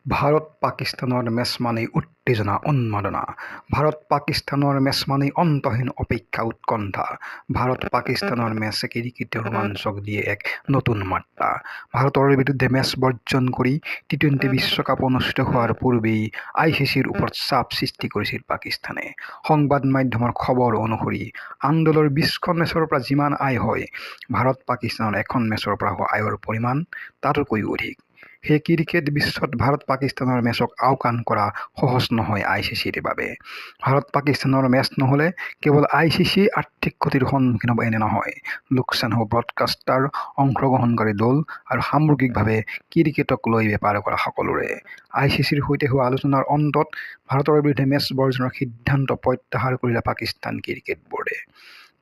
ভাৰত পাকিস্তানৰ মেচ মানেই উত্তেজনা উন্মাদনা। ভাৰত পাকিস্তানৰ মেচ মানেই অন্তহীন অপেক্ষা উৎকণ্ঠা। ভাৰত পাকিস্তানৰ মেচে ক্ৰিকেটৰ ৰোমাঞ্চক দিয়ে এক নতুন মাত্ৰা। ভাৰতৰ বিৰুদ্ধে মেচ বৰ্জন কৰি টি-20 বিশ্বকাপ অনুষ্ঠিত হোৱাৰ পূৰ্বেই ICCৰ ওপৰত চাপ সৃষ্টি কৰিছিল পাকিস্তানে। সংবাদ মাধ্যমৰ খবৰ অনুসৰি আন দলৰ 20খন মেচৰ পৰা যিমান আয় হয়, ভাৰত পাকিস্তানৰ এখন মেচৰ পৰা হোৱা আয়ৰ পৰিমাণ তাতকৈও অধিক। সেই ক্ৰিকেট বিশ্বত ভাৰত পাকিস্তানৰ মেচক আওকাণ কৰা সহজ নহয় ICCৰ বাবে। ভাৰত পাকিস্তানৰ মেচ নহ'লে কেৱল ICC আৰ্থিক ক্ষতিৰ সন্মুখীন হ'ব এনে নহয়, লোকচান হ'ব ব্ৰডকাষ্টাৰ, অংশগ্ৰহণকাৰী দল আৰু সামগ্ৰিকভাৱে ক্ৰিকেটক লৈ বেপাৰ কৰা সকলোৰে। ICCৰ সৈতে হোৱা আলোচনাৰ অন্তত ভাৰতৰ বিৰুদ্ধে মেচ বৰ্জনৰ সিদ্ধান্ত প্ৰত্যাহাৰ কৰিলে পাকিস্তান ক্ৰিকেট বোৰ্ডে।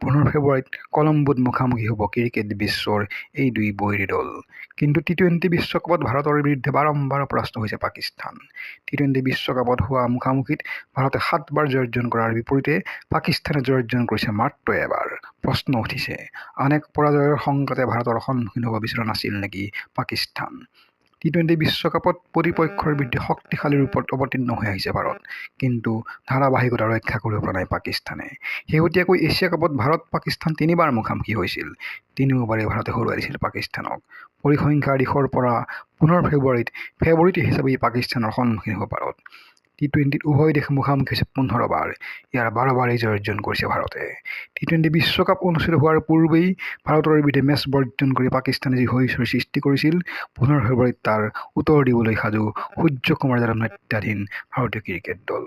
15 ফেব্ৰুৱাৰীত কলম্বোত মুখামুখি হ'ব ক্ৰিকেট বিশ্বৰ এই দুই বৈৰী দল। কিন্তু টি-20 বিশ্বকাপত ভাৰতৰ বিৰুদ্ধে বাৰম্বাৰ পৰাস্ত হৈছে পাকিস্তান। টি-20 বিশ্বকাপত হোৱা মুখামুখিত ভাৰতে 7বাৰ জয়াৰ্জন কৰাৰ বিপৰীতে পাকিস্তানে জয়াৰ্জন কৰিছে মাত্ৰ এবাৰ। প্ৰশ্ন উঠিছে, আন এক পৰাজয়ৰ সংকটে ভাৰতৰ সন্মুখীন হ'ব বিচৰা নাছিল নেকি পাকিস্তান? টি-20 বিশ্বকাপত প্ৰতিপক্ষৰ বিৰুদ্ধে শক্তিশালী ৰূপত অৱতীৰ্ণ হৈ আহিছে ভাৰত, কিন্তু ধাৰাবাহিকতা ৰক্ষা কৰিব পৰা নাই পাকিস্তানে। শেহতীয়াকৈ এছিয়া কাপত ভাৰত-পাকিস্তান 3বাৰ মুখামুখি হৈছিল। তিনিওবাৰেই ভাৰতে হৰুৱাই দিছিল পাকিস্তানক। পৰিসংখ্যাৰ দিশৰ পৰা 15 ফেব্ৰুৱাৰীত ফেভৰিট হিচাপে পাকিস্তানৰ সন্মুখীন হ'ব ভাৰত। টি-20ত উভয় দেশ মুখামুখি হৈছে 15 বাৰ। ইয়াৰ 12বাৰেই জয়াৰ্জন কৰিছে ভাৰতে। টি-20 বিশ্বকাপ অনুষ্ঠিত হোৱাৰ পূৰ্বেই ভাৰতৰ বিৰুদ্ধে মেচ বৰ্জন কৰি পাকিস্তানে যি হইচইৰ সৃষ্টি কৰিছিল, 15 ফেব্ৰুৱাৰীত তাৰ উত্তৰ দিবলৈ সাজু সূৰ্যকুমাৰ যাদৱ নেতৃত্বাধীন ভাৰতীয় ক্ৰিকেট দল।